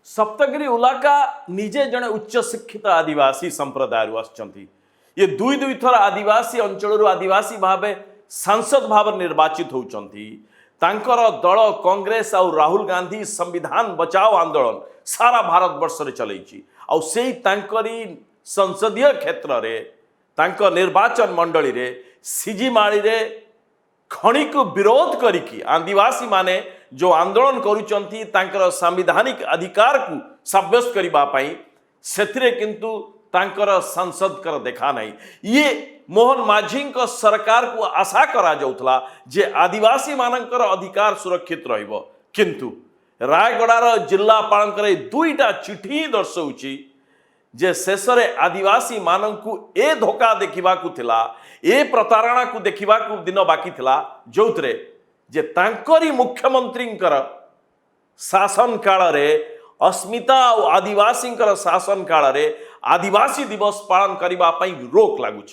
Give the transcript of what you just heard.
सप्तगिरी उलाका निजे जड़े उच्च शिक्षित आदिवासी संप्रदाय आसचंती ये दुई दुई थर आदिवासी अंचल आदिवासी भाव सांसद भाव निर्वाचित होती तांकर दल कांग्रेस और राहुल गांधी संविधान बचाओ आंदोलन सारा भारत वर्ष रे चलैछि आ सेई तांकरी संसदीय क्षेत्र रे तांक निर्वाचन मंडली रे सिजिमाड़ी रे खणी को विरोध करिकी आदिवासी माने जो आंदोलन करुचंती तांकर संवैधानिक अधिकार को सब्यस्त करबा पई सेथिरे किंतु तांकर संसद कर देखा नहीं ये मोहन माझी सरकार को आशा करा जाउथला जे आदिवासी मानकर अधिकार सुरक्षित रहिबो किंतु रायगड़ार जिल्लापाल दुईटा चिठी दर्शाउची जे शेषरे आदिवासी मानंकु ए धोखा देखिबाकू थिला ए प्रतारणा को देखिबाकू दिन बाकी थिला जोथरे जे तांकरी मुख्यमंत्रींकर शासन काल रे अस्मिता और आदिवासी शासन काल रे आदिवासी दिवस पालन करबा पई रोक लागुची।